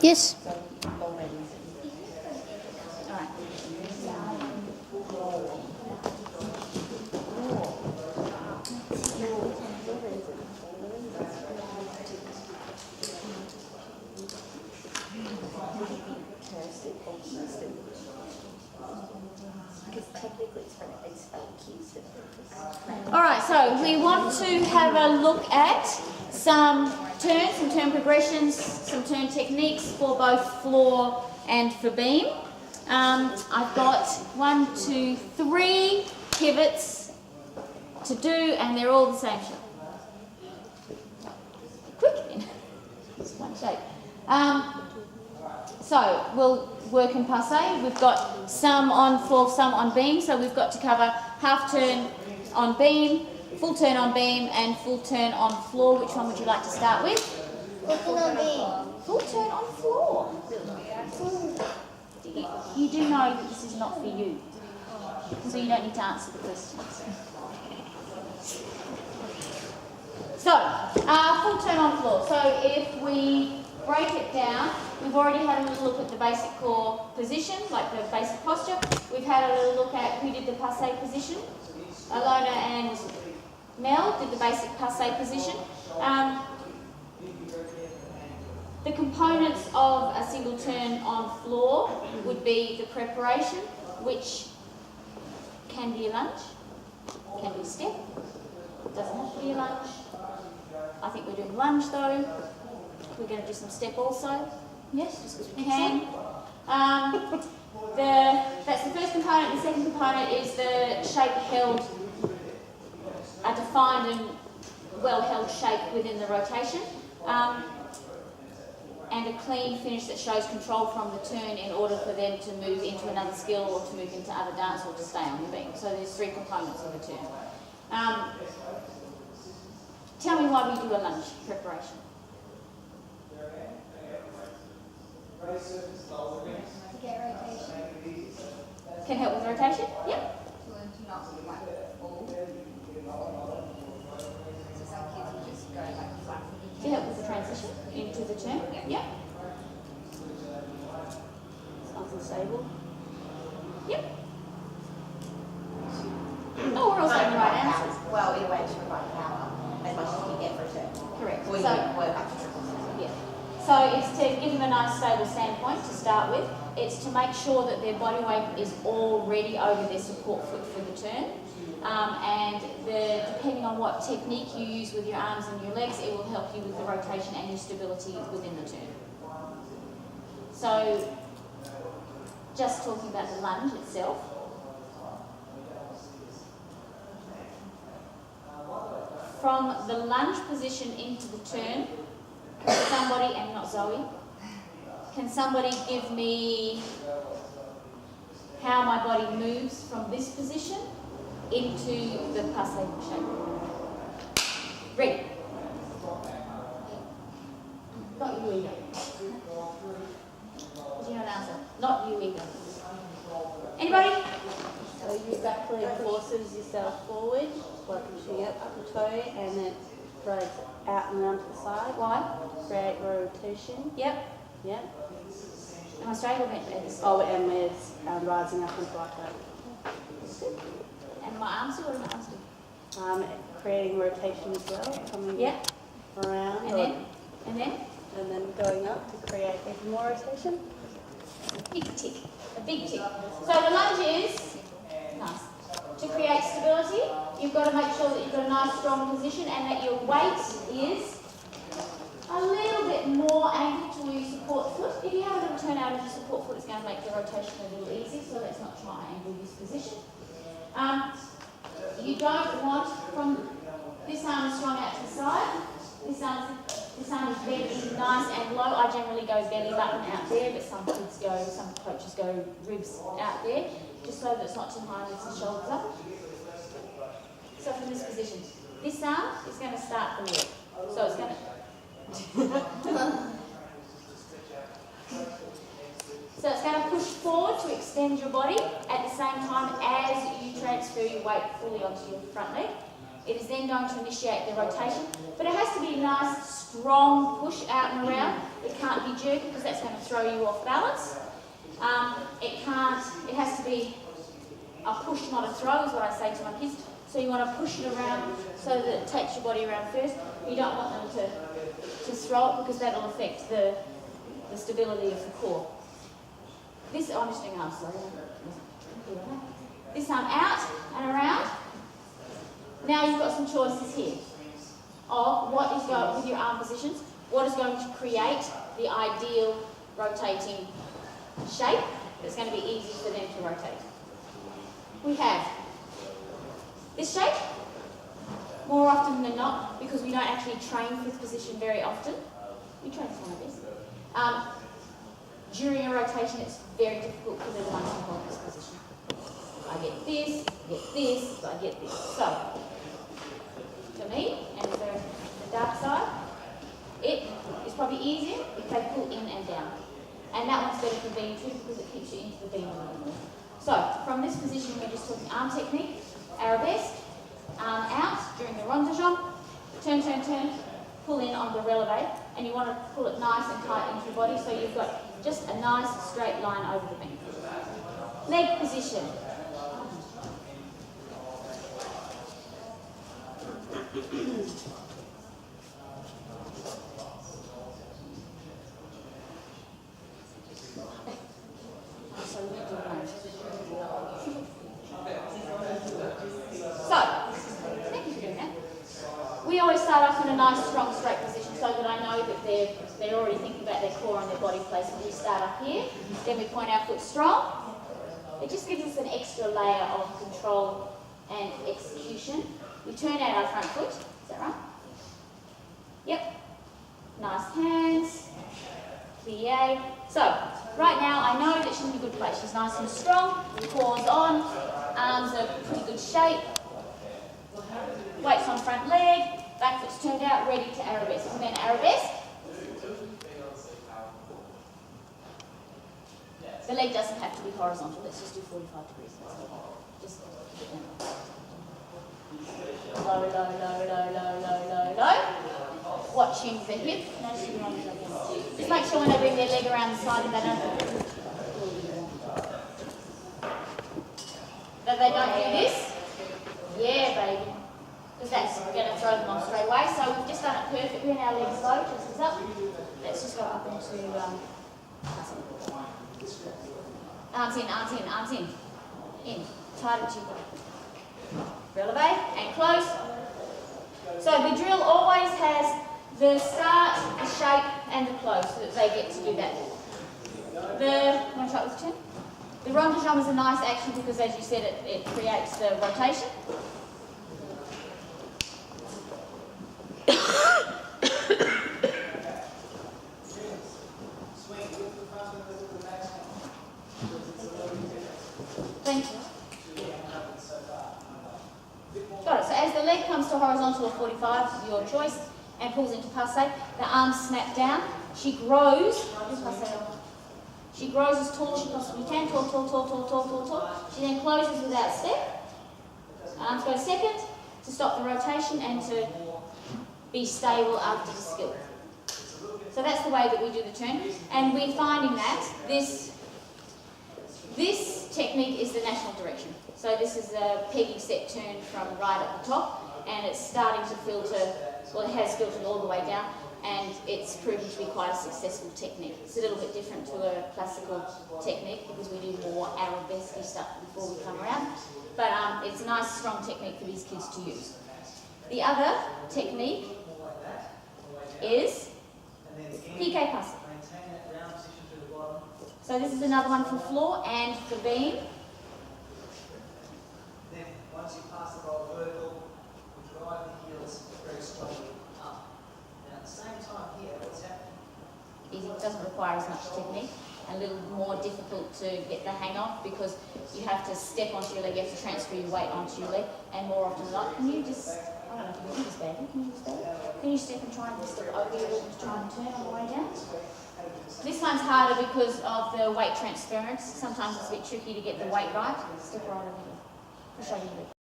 Yes. Alright, so we want to have a look at some turns, some turn progressions, some turn techniques for both floor and for beam. I've got 1, 2, 3 pivots to do, and they're all the same shape. Quick then. It's one shape. So we'll work in passe. We've got some on floor, some on beam, so we've got to cover half turn on beam, full turn on beam, and full turn on floor. Which one would you like to start with? Full turn on beam. Full turn on floor. You do know that this is not for you, so you don't need to answer the questions. So, full turn on floor. So if we break it down, we've already had a little look at the basic core position, like the basic posture. We've had a little look at who did the passe position. Alona and Mel did the basic passe position. The components of a single turn on floor would be the preparation, which can be a lunge, can be a step, doesn't have to be a lunge. I think we're doing lunge though. We're going to do some step also. Yes, just because we can. That's the first component. The second component is the shape held, a defined and well-held shape within the rotation. And a clean finish that shows control from the turn in order for them to move into another skill or to move into other dance or to stay on the beam. So there's 3 components of a turn. Tell me why we do a lunge preparation. To get rotation. Can help with rotation? Yep. To learn to not fall. So some kids will just go like flat. To help with the transition into the turn? Yep. It's unstable. Yep. Oh, we're all saying the right answers. Well, either way, it's the right power as much as you get for a turn. Correct. Or you So, can work up to triple. yeah. So it's to give them a nice stable standpoint to start with. It's to make sure that their body weight is already over their support foot for the turn. And depending on what technique you use with your arms and your legs, it will help you with the rotation and your stability within the turn. So, just talking about the lunge itself. From the lunge position into the turn, somebody, and not Zoe, can somebody give me how my body moves from this position into the passe shape? Ready? Not you either. Do you know the answer? Not you either. Anybody? So you exactly forces yourself forward, like pushing it up the toe, and then throws out and around to the side. Why? Create rotation. Yep. Yeah. Am I straight or bent? Oh, and with rising up and like that. And my arms do? What do my arms do? Creating rotation as well, coming Yep. around. And then? And then going up to create even more rotation. Big tick. A big tick. So the lunge is nice. To create stability, you've got to make sure that you've got a nice strong position and that your weight is a little bit more anchored to your support foot. If you have a little turn out of your support foot, it's going to make the rotation a little easy, so let's not triangle this position. You don't want from this arm is strong out to the side. This arm is bent nice and low. I generally go belly button out there, but some coaches go ribs out there, just so that it's not too high and lifts the shoulders up. So from this position, this arm is going to start from here. So it's going to... So it's going to push forward to extend your body at the same time as you transfer your weight fully onto your front leg. It is then going to initiate the rotation, but it has to be a nice, strong push out and around It can't be jerky because that's going to throw you off balance. It has to be a push, not a throw, is what I say to my kids. So you want to push it around so that it takes your body around first. You don't want them to throw it because that'll affect the stability of the core. This, I'm just doing arms, sorry. This arm out and around. Now you've got some choices here of what is going, with your arm positions, what is going to create the ideal rotating shape that's going to be easy for them to rotate. We have this shape, more often than not, because we don't actually train fifth position very often. We train some of this. During a rotation, it's very difficult because they're the ones who hold this position. I get this, I get this. So, for me, and for the dark side, it is probably easier if they pull in and down. And that one's better for beam too because it keeps you into the beam a little more. So, from this position, we're just talking arm technique, arabesque, arm out during the rondejambe, turn, turn, turn, pull in on the releve, and you want to pull it nice and tight into your body so you've got just a nice straight line over the beam. Leg position. We always start off in a nice, strong, straight position so that I know that they're already thinking about their core and their body placement. We start up here, then we point our foot strong. It just gives us an extra layer of control and execution. We turn out our front foot. Is that right? Yep. Nice hands. Plie. So, right now I know that she's in a good place. She's nice and strong. Core's on. Arms are pretty good shape. Weights on front leg. Back foot's turned out, ready to arabesque. And then arabesque. The leg doesn't have to be horizontal. Let's just do 45 degrees. Just low, low, low, low, low, low, low, low. Watching the hip. Just make sure when they bring their leg around the side that they don't do this. Yeah, baby. Because that's going to throw them off straight away. So we've just done it perfectly and our legs low, chest is up. Let's just go up into arms in, arms in, arms in. In. Tighter to releve and close. So the drill always has the start, the shape and the close so that they get to do that. You want to try it with the chin? The rondejambe is a nice action because as you said it creates the rotation. Thank you. Got it. So as the leg comes to horizontal or 45, your choice, and pulls into passe, the arms snap down. She grows. She grows as tall as she possibly can. Tall, tall, tall, tall, tall, tall, tall. She then closes without step. Arms go second to stop the rotation and to be stable after the skill. So that's the way that we do the turn. And we're finding that this technique is the national direction. So this is a pegging set turn from right at the top, and it's starting to filter, well it has filtered all the way down, and it's proven to be quite a successful technique. It's a little bit different to a classical technique because we do more arabesque stuff before we come around, but it's a nice strong technique for these kids to use. The other technique is piqué passe. So this is another one for floor and for beam. Then once you pass the roll vertical, you drive the heels very strongly up. And at the same time here, what's happening? It doesn't require as much technique. A little more difficult to get the hang of because you have to step onto your leg, you have to transfer your weight onto your leg, and more often than not, can you just, I don't know, can you do this badly? Can you do this badly? Can you step and try and step over your leg and try and turn on the way down? This one's harder because of the weight transference. Sometimes it's a bit tricky to get the weight right. Step right over here. I'll show you.